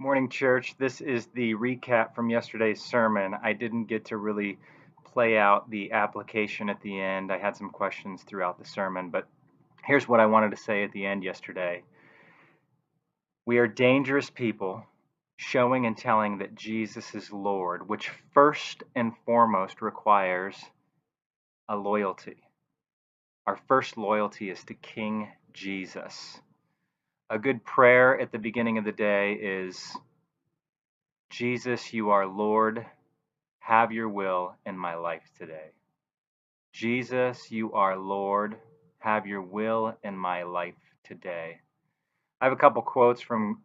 Morning, church. This is the recap from yesterday's sermon. I didn't get to really play out the application at the end. I had some questions throughout the sermon, but here's what I wanted to say at the end yesterday. We are dangerous people showing and telling that Jesus is Lord, which first and foremost requires a loyalty. Our first loyalty is to King Jesus. A good prayer at the beginning of the day is, Jesus, you are Lord. Have your will in my life today. Jesus, you are Lord. Have your will in my life today. I have a couple quotes from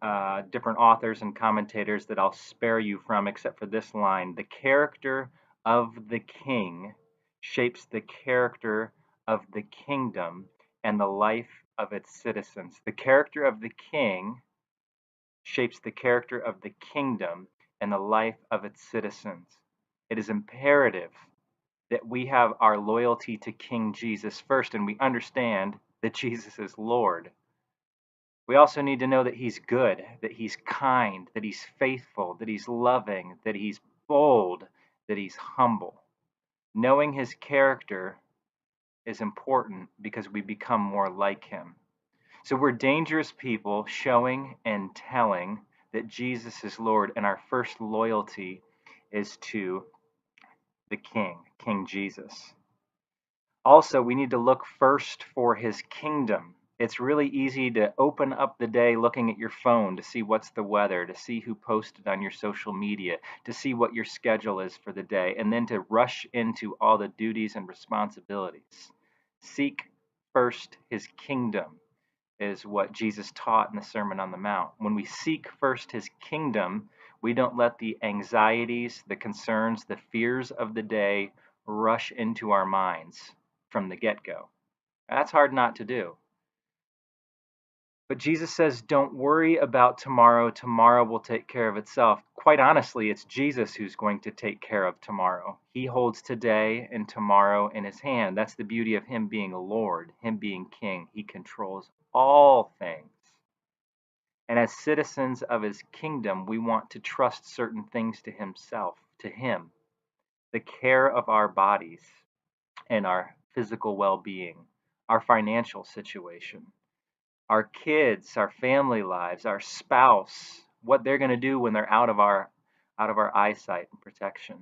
different authors and commentators that I'll spare you from, except for this line. The character of the king shapes the character of the kingdom and the life of its citizens. The character of the king shapes the character of the kingdom and the life of its citizens. It is imperative that we have our loyalty to King Jesus first and we understand that Jesus is Lord. We also need to know that he's good, that he's kind, that he's faithful, that he's loving, that he's bold, that he's humble. Knowing his character is important because we become more like him. So we're dangerous people showing and telling that Jesus is Lord, and our first loyalty is to the King, King Jesus. Also, we need to look first for his kingdom. It's really easy to open up the day looking at your phone to see what's the weather, to see who posted on your social media, to see what your schedule is for the day, and then to rush into all the duties and responsibilities. Seek first his kingdom is what Jesus taught in the Sermon on the Mount. When we seek first his kingdom, we don't let the anxieties, the concerns, the fears of the day rush into our minds from the get-go. That's hard not to do. But Jesus says, don't worry about tomorrow. Tomorrow will take care of itself. Quite honestly, it's Jesus who's going to take care of tomorrow. He holds today and tomorrow in his hand. That's the beauty of him being a Lord, him being king. He controls all things. And as citizens of his kingdom, we want to trust certain things to himself, to him. The care of our bodies and our physical well-being, our financial situation, our kids, our family lives, our spouse, what they're going to do when they're out of our eyesight and protection.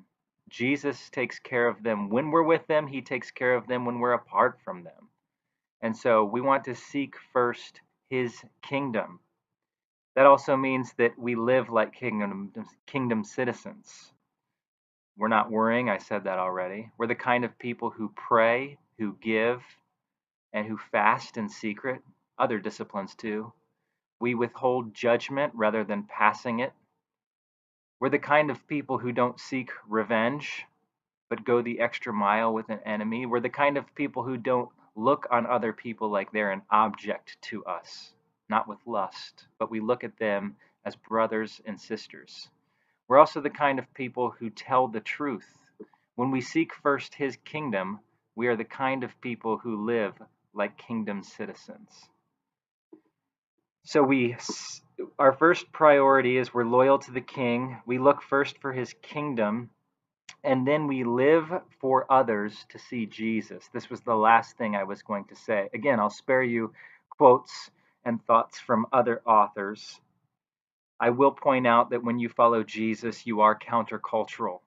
Jesus takes care of them when we're with them. He takes care of them when we're apart from them. And so we want to seek first his kingdom. That also means that we live like kingdom citizens. We're not worrying. I said that already. We're the kind of people who pray, who give, and who fast in secret. Other disciplines too. We withhold judgment rather than passing it. We're the kind of people who don't seek revenge, but go the extra mile with an enemy. We're the kind of people who don't look on other people like they're an object to us, not with lust, but we look at them as brothers and sisters. We're also the kind of people who tell the truth. When we seek first his kingdom, we are the kind of people who live like kingdom citizens. So our first priority is we're loyal to the king. We look first for his kingdom, and then we live for others to see Jesus. This was the last thing I was going to say. Again, I'll spare you quotes and thoughts from other authors. I will point out that when you follow Jesus, you are countercultural,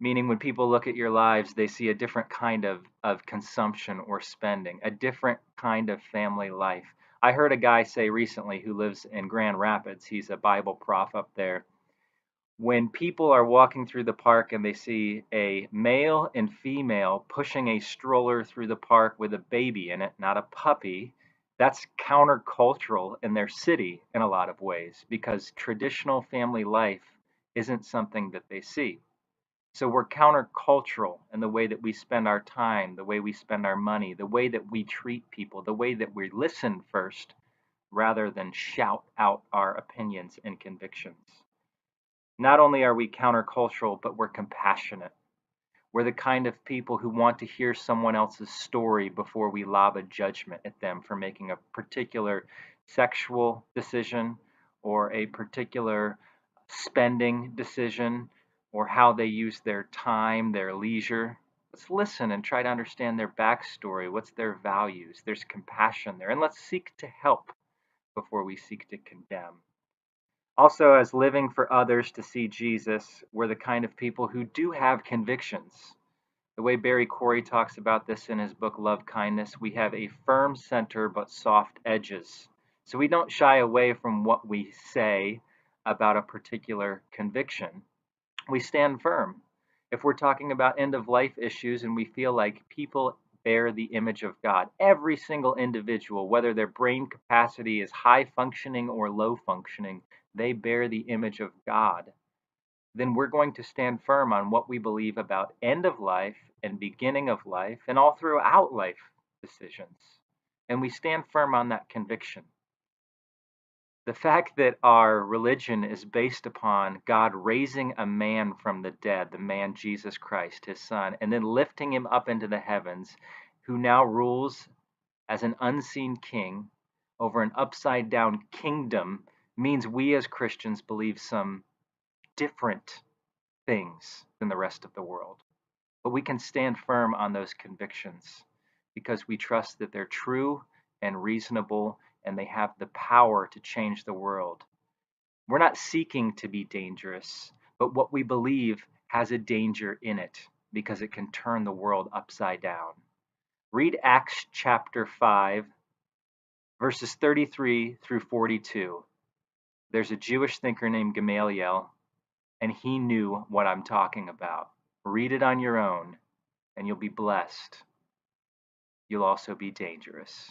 meaning when people look at your lives, they see a different kind of consumption or spending, a different kind of family life. I heard a guy say recently who lives in Grand Rapids, he's a Bible prof up there. When people are walking through the park and they see a male and female pushing a stroller through the park with a baby in it, not a puppy, that's countercultural in their city in a lot of ways because traditional family life isn't something that they see. So we're countercultural in the way that we spend our time, the way we spend our money, the way that we treat people, the way that we listen first rather than shout out our opinions and convictions. Not only are we countercultural, but we're compassionate. We're the kind of people who want to hear someone else's story before we lob a judgment at them for making a particular sexual decision or a particular spending decision or how they use their time, their leisure. Let's listen and try to understand their backstory. What's their values? There's compassion there. And let's seek to help before we seek to condemn. Also, as living for others to see Jesus, we're the kind of people who do have convictions. The way Barry Corey talks about this in his book Love Kindness, we have a firm center but soft edges. So we don't shy away from what we say about a particular conviction. We stand firm. If we're talking about end of life issues and we feel like people bear the image of God, every single individual, whether their brain capacity is high functioning or low functioning, they bear the image of God, then we're going to stand firm on what we believe about end of life and beginning of life and all throughout life decisions. And we stand firm on that conviction. The fact that our religion is based upon God raising a man from the dead, the man Jesus Christ, his son, and then lifting him up into the heavens, who now rules as an unseen king over an upside down kingdom, means we as Christians believe some different things than the rest of the world. But we can stand firm on those convictions because we trust that they're true and reasonable and they have the power to change the world. We're not seeking to be dangerous, but what we believe has a danger in it because it can turn the world upside down. Read Acts chapter 5, verses 33 through 42. There's a Jewish thinker named Gamaliel, and he knew what I'm talking about. Read it on your own, and you'll be blessed. You'll also be dangerous.